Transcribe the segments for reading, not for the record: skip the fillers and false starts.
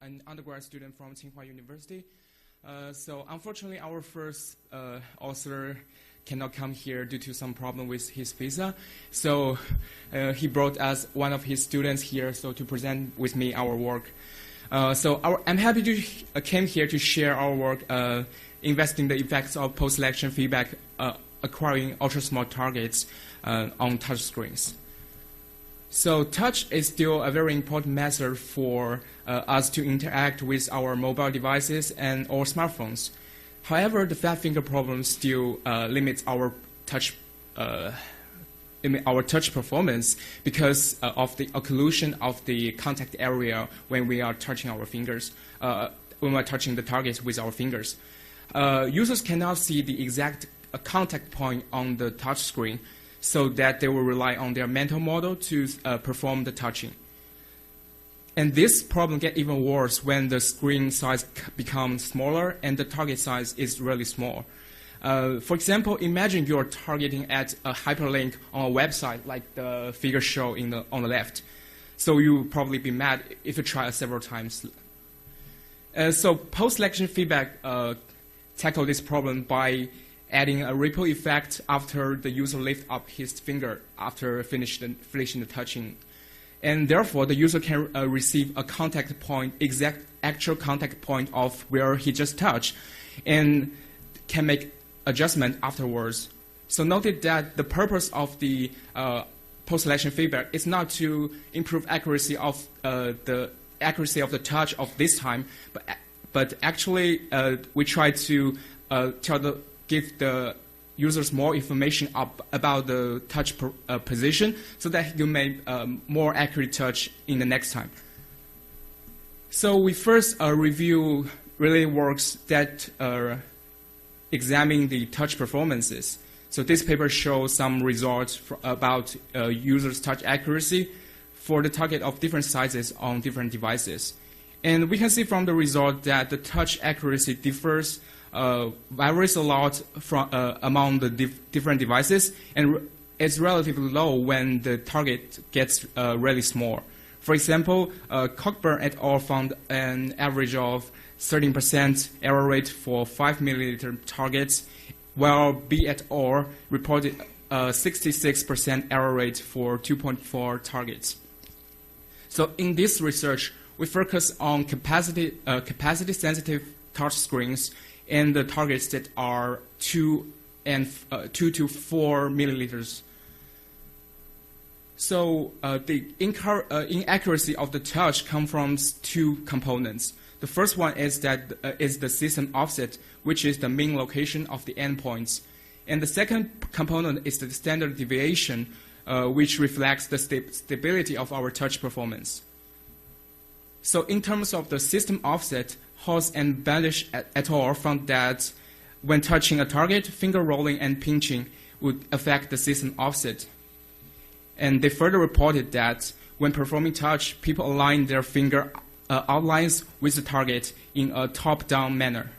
an undergrad student from Tsinghua University. So unfortunately, our first author cannot come here due to some problem with his visa. So he brought us one of his students here to present with me our work. I'm happy to came here to share our work investigating the effects of post-selection feedback acquiring ultra-small targets on touch screens. So touch is still a very important method for us to interact with our mobile devices and or smartphones. However, the fat finger problem still limits our touch performance because of the occlusion of the contact area when we are touching our fingers, when we are touching the targets with our fingers. Users cannot see the exact contact point on the touch screen, so that they will rely on their mental model to perform the touching. And this problem gets even worse when the screen size becomes smaller and the target size is really small. For example, imagine you're targeting at a hyperlink on a website like the figure show on the left. So you'll probably be mad if you try it several times. So post-selection feedback tackle this problem by adding a ripple effect after the user lifts up his finger after finishing the touching. And therefore, the user can receive a contact point, actual contact point of where he just touched, and can make adjustment afterwards. So note that the purpose of the post-selection feedback is not to improve accuracy of the touch of this time, but actually we try to give the users more information about the touch position so that you make more accurate touch in the next time. So we first review related works that examine the touch performances. So this paper shows some results about users' touch accuracy for the target of different sizes on different devices. And we can see from the result that the touch accuracy varies a lot from among the different devices, and it's relatively low when the target gets really small. For example, Cockburn et al. Found an average of 13% error rate for 5 milliliter targets, while B et al. Reported 66% error rate for 2.4 targets. So in this research, we focus on capacity-sensitive touch screens and the targets that are 2 to 4 milliliters. So the inaccuracy of the touch comes from two components. The first one is the system offset, which is the mean location of the endpoints. And the second component is the standard deviation, which reflects the stability of our touch performance. So in terms of the system offset, Haas and Bandish et al. Found that when touching a target, finger rolling and pinching would affect the system offset. And they further reported that when performing touch, people align their finger outlines with the target in a top-down manner.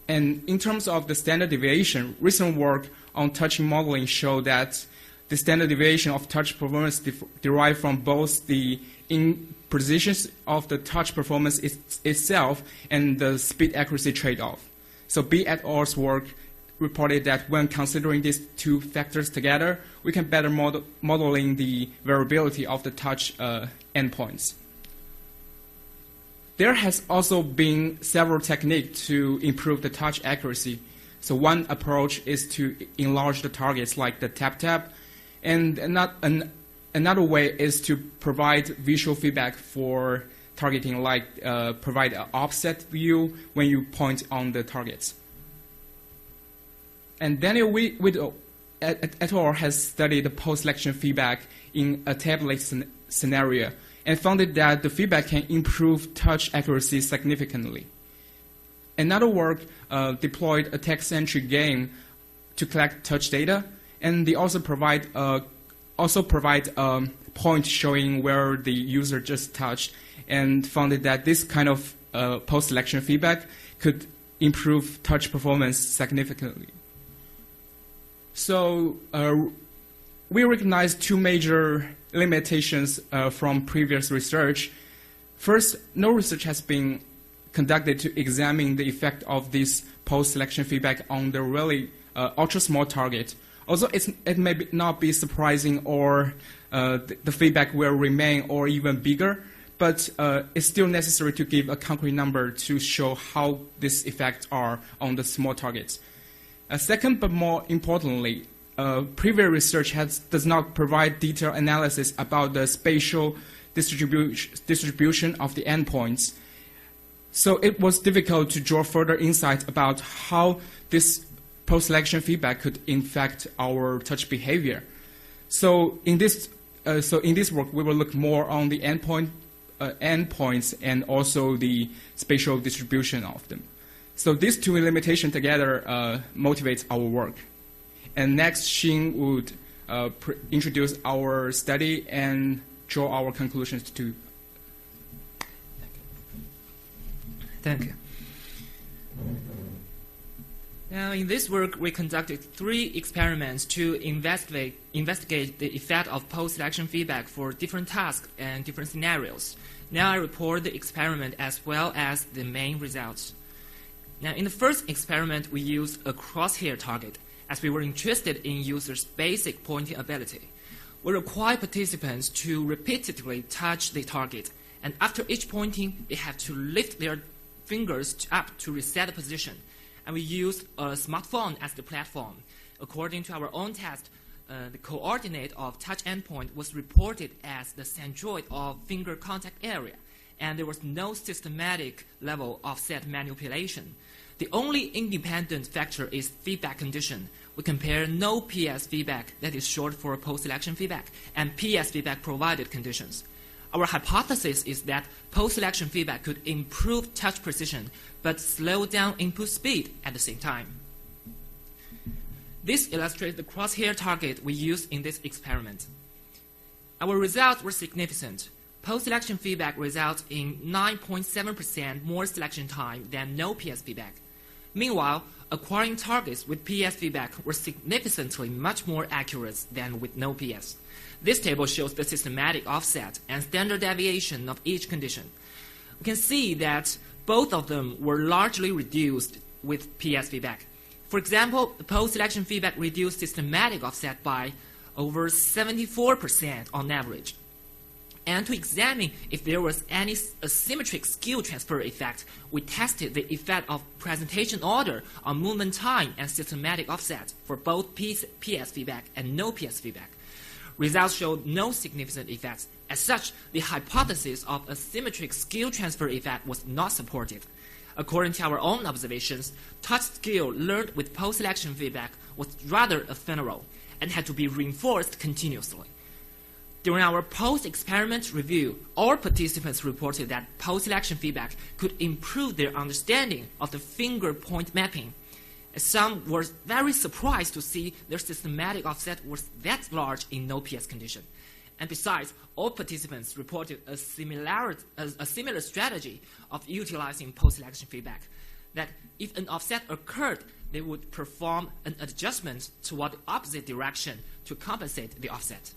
And in terms of the standard deviation, recent work on touching modeling show that the standard deviation of touch performance derived from both the positions of the touch performance itself and the speed accuracy trade-off. So B et al.'s work reported that when considering these two factors together, we can better modeling the variability of the touch endpoints. There has also been several techniques to improve the touch accuracy. So one approach is to enlarge the targets like the tap-tap, and another way is to provide visual feedback for targeting, like provide an offset view when you point on the targets. And Daniel Widow et al. Has studied the post-selection feedback in a tablet scenario and found that the feedback can improve touch accuracy significantly. Another work deployed a text-centric game to collect touch data, and they also provide a point showing where the user just touched, and found that this kind of post-selection feedback could improve touch performance significantly. So we recognize two major limitations from previous research. First, no research has been conducted to examine the effect of this post-selection feedback on the really ultra-small target. Although it may not be surprising or the feedback will remain or even bigger, but it's still necessary to give a concrete number to show how these effects are on the small targets. Second, but more importantly, previous research does not provide detailed analysis about the spatial distribution of the endpoints. So it was difficult to draw further insight about how this post-selection feedback could infect our touch behavior. So in this work, we will look more on the endpoints and also the spatial distribution of them. So these two limitations together motivate our work. And next, Xiong would introduce our study and draw our conclusions too. Thank you. Now, in this work, we conducted 3 experiments to investigate the effect of post-selection feedback for different tasks and different scenarios. Now, I report the experiment as well as the main results. Now, in the first experiment, we used a crosshair target, as we were interested in users' basic pointing ability. We require participants to repeatedly touch the target, and after each pointing, they have to lift their fingers up to reset the position. And we used a smartphone as the platform. According to our own test, the coordinate of touch endpoint was reported as the centroid of finger contact area, and there was no systematic level offset manipulation. The only independent factor is feedback condition. We compare no PS feedback, that is short for post-selection feedback, and PS feedback provided conditions. Our hypothesis is that post-selection feedback could improve touch precision, but slow down input speed at the same time. This illustrates the crosshair target we used in this experiment. Our results were significant. Post-selection feedback results in 9.7% more selection time than no PS feedback. Meanwhile, acquiring targets with PS feedback were significantly much more accurate than with no PS. This table shows the systematic offset and standard deviation of each condition. We can see that both of them were largely reduced with PS feedback. For example, the post-selection feedback reduced systematic offset by over 74% on average. And to examine if there was any asymmetric skill transfer effect, we tested the effect of presentation order on movement time and systematic offset for both PS feedback and no PS feedback. Results showed no significant effects. As such, the hypothesis of asymmetric skill transfer effect was not supported. According to our own observations, touch skill learned with post-selection feedback was rather ephemeral and had to be reinforced continuously. During our post-experiment review, all participants reported that post-selection feedback could improve their understanding of the finger point mapping. Some were very surprised to see their systematic offset was that large in no PS condition. And besides, all participants reported a similar strategy of utilizing post-selection feedback, that if an offset occurred, they would perform an adjustment toward the opposite direction to compensate the offset.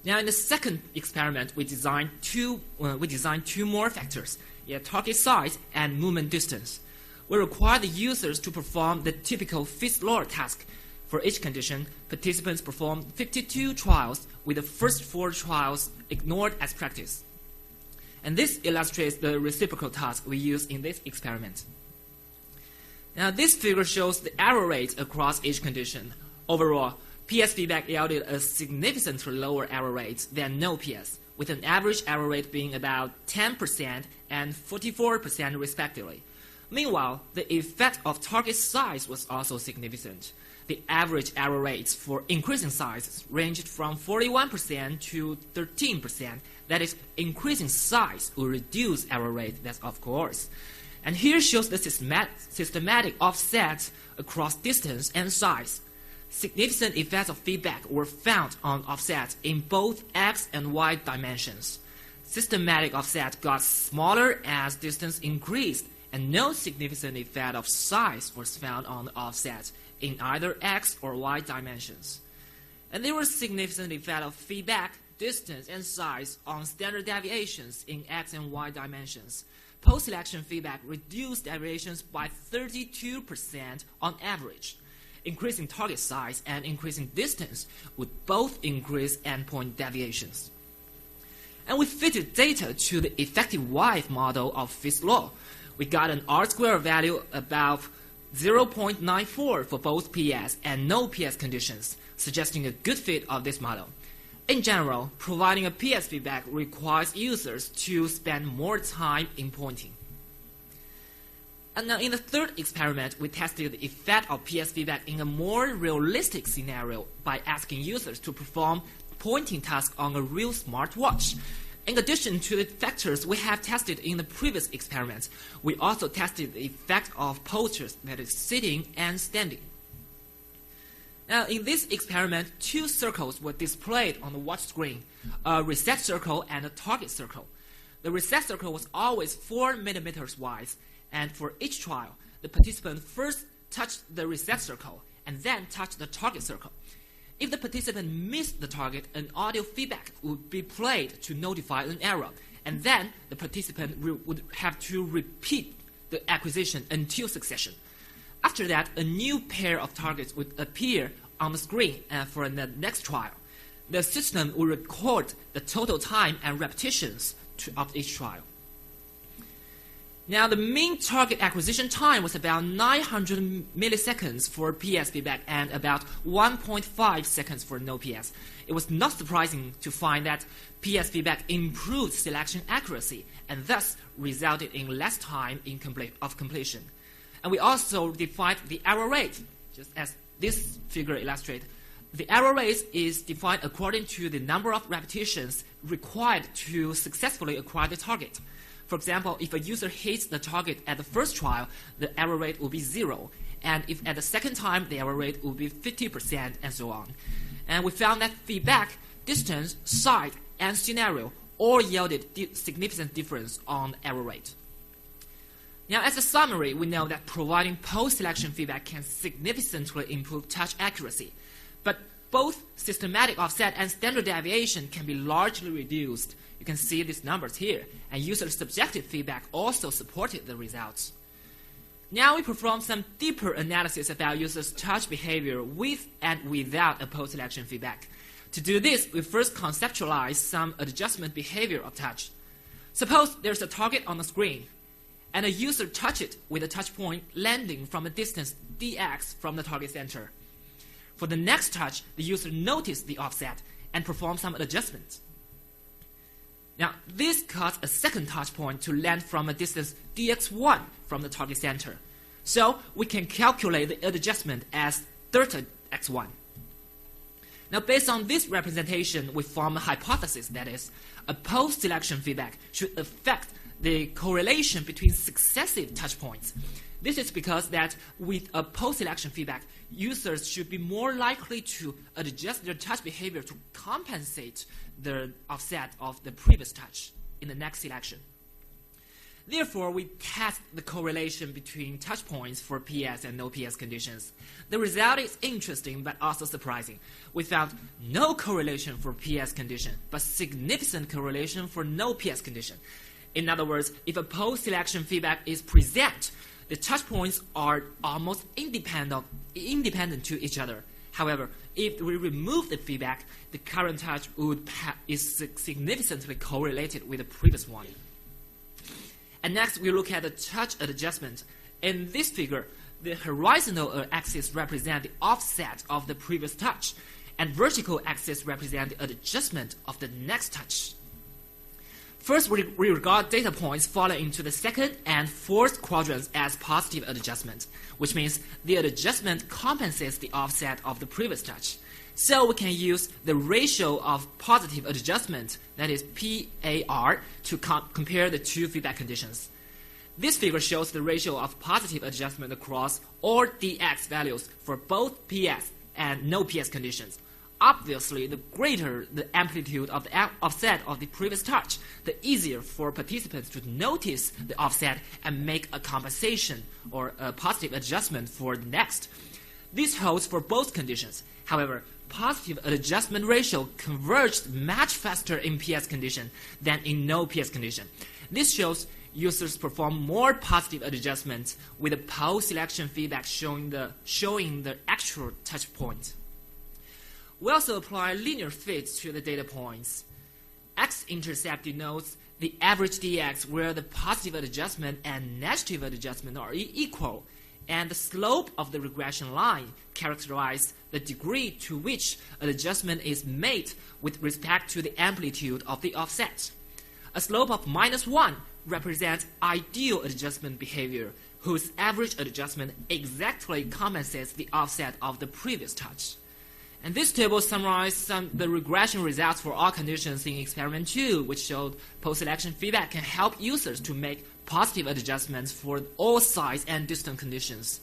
Now, in the second experiment, we designed two more factors: target size and movement distance. We require the users to perform the typical fifth-lower task. For each condition, participants performed 52 trials, with the first 4 trials ignored as practice. And this illustrates the reciprocal task we use in this experiment. Now, this figure shows the error rate across each condition. Overall, PS feedback yielded a significantly lower error rate than no PS, with an average error rate being about 10% and 44% respectively. Meanwhile, the effect of target size was also significant. The average error rates for increasing size ranged from 41% to 13%. That is, increasing size will reduce error rate, that's of course. And here shows the systematic offset across distance and size. Significant effects of feedback were found on offset in both X and Y dimensions. Systematic offset got smaller as distance increased, and no significant effect of size was found on the offset in either X or Y dimensions. And there was significant effect of feedback distance, and size on standard deviations in x and y dimensions. Post-selection feedback reduced deviations by 32% on average. Increasing target size and increasing distance would both increase endpoint deviations. And we fitted data to the effective width model of Fick's law. We got an R-square value about 0.94 for both PS and no PS conditions, suggesting a good fit of this model. In general, providing a PS feedback requires users to spend more time in pointing. And now in the third experiment, we tested the effect of PS feedback in a more realistic scenario by asking users to perform pointing tasks on a real smartwatch. In addition to the factors we have tested in the previous experiments, we also tested the effect of postures, that is sitting and standing. Now, in this experiment, two circles were displayed on the watch screen, a reset circle and a target circle. The reset circle was always 4 millimeters wide, and for each trial, the participant first touched the reset circle and then touched the target circle. If the participant missed the target, an audio feedback would be played to notify an error, and then the participant would have to repeat the acquisition until succession. After that, a new pair of targets would appear on the screen for the next trial. The system will record the total time and repetitions of each trial. Now, the mean target acquisition time was about 900 milliseconds for PS feedback and about 1.5 seconds for no PS. It was not surprising to find that PS feedback improved selection accuracy and thus resulted in less time of completion. And we also defined the error rate, just as this figure illustrates. The error rate is defined according to the number of repetitions required to successfully acquire the target. For example, if a user hits the target at the first trial, the error rate will be 0. And if at the second time, the error rate will be 50%, and so on. And we found that feedback, distance, size, and scenario all yielded significant difference on error rate. Now, as a summary, we know that providing post-selection feedback can significantly improve touch accuracy. But both systematic offset and standard deviation can be largely reduced. You can see these numbers here. And user subjective feedback also supported the results. Now we perform some deeper analysis about users' touch behavior with and without a post-selection feedback. To do this, we first conceptualize some adjustment behavior of touch. Suppose there's a target on the screen, and a user touches it with a touch point landing from a distance dx from the target center. For the next touch, the user notices the offset and performs some adjustments. Now, this caused a second touch point to land from a distance dx1 from the target center. So we can calculate the adjustment as delta x1. Now, based on this representation, we form a hypothesis that is, a post-selection feedback should affect the correlation between successive touch points. This is because that with a post-selection feedback, users should be more likely to adjust their touch behavior to compensate the offset of the previous touch in the next selection. Therefore, we test the correlation between touch points for PS and no PS conditions. The result is interesting but also surprising. We found no correlation for PS condition, but significant correlation for no PS condition. In other words, if a post-selection feedback is present, the touch points are almost independent to each other. However, if we remove the feedback, the current touch is significantly correlated with the previous one. And next, we look at the touch adjustment. In this figure, the horizontal axis represents the offset of the previous touch, and vertical axis represents the adjustment of the next touch. First, we regard data points falling into the second and fourth quadrants as positive adjustment, which means the adjustment compensates the offset of the previous touch. So we can use the ratio of positive adjustment, that is PAR, to compare the two feedback conditions. This figure shows the ratio of positive adjustment across all dx values for both PS and no PS conditions. Obviously, the greater the amplitude of the offset of the previous touch, the easier for participants to notice the offset and make a compensation or a positive adjustment for the next. This holds for both conditions. However, positive adjustment ratio converged much faster in PS condition than in no PS condition. This shows users perform more positive adjustments with the post-selection feedback showing the actual touch point. We also apply linear fits to the data points. X-intercept denotes the average dx where the positive adjustment and negative adjustment are equal, and the slope of the regression line characterizes the degree to which an adjustment is made with respect to the amplitude of the offset. A slope of -1 represents ideal adjustment behavior, whose average adjustment exactly compensates the offset of the previous touch. And this table summarizes the regression results for all conditions in experiment 2, which showed post-selection feedback can help users to make positive adjustments for all size and distance conditions.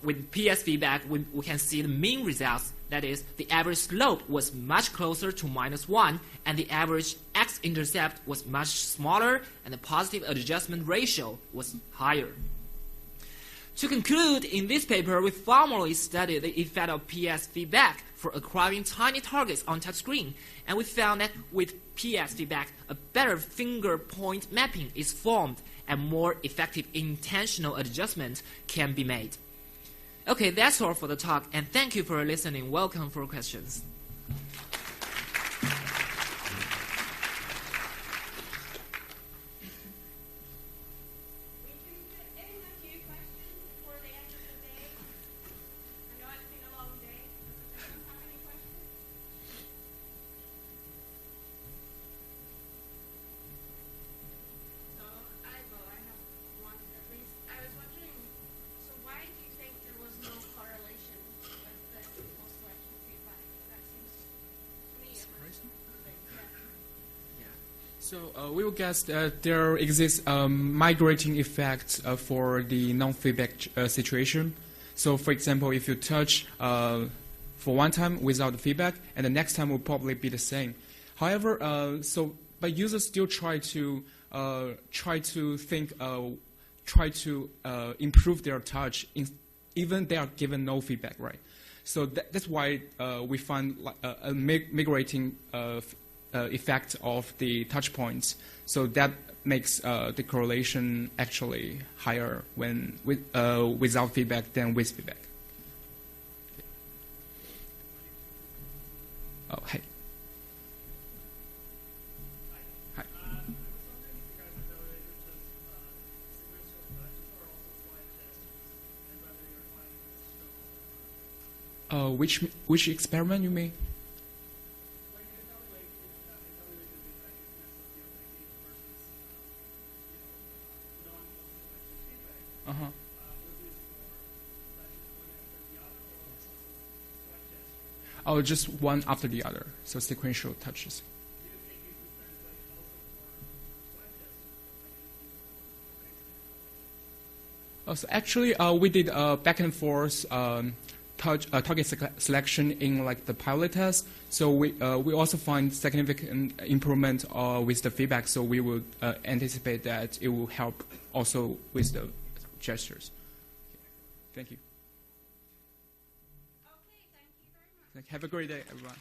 With PS feedback, we can see the mean results. That is, the average slope was much closer to -1, and the average x-intercept was much smaller, and the positive adjustment ratio was higher. To conclude, in this paper, we formally studied the effect of PS feedback for acquiring tiny targets on touchscreen, and we found that with PS feedback, a better finger point mapping is formed, and more effective intentional adjustment can be made. Okay, that's all for the talk, and thank you for listening. Welcome for questions. So we will guess that there exists a migrating effect for the non-feedback situation. So for example, if you touch for one time without the feedback, and the next time will probably be the same. However, but users still try to improve their touch, even they are given no feedback, right? So that's why we find a migrating effect of the touch points. So that makes the correlation actually higher when without feedback than with feedback. Oh, hey. Hi. Which experiment you mean? Oh, just one after the other, so sequential touches. Oh, so actually, we did back and forth target selection in like the pilot test. So we also find significant improvement with the feedback. So we would anticipate that it will help also with the gestures. Thank you. Okay, thank you very much. Have a great day, everyone.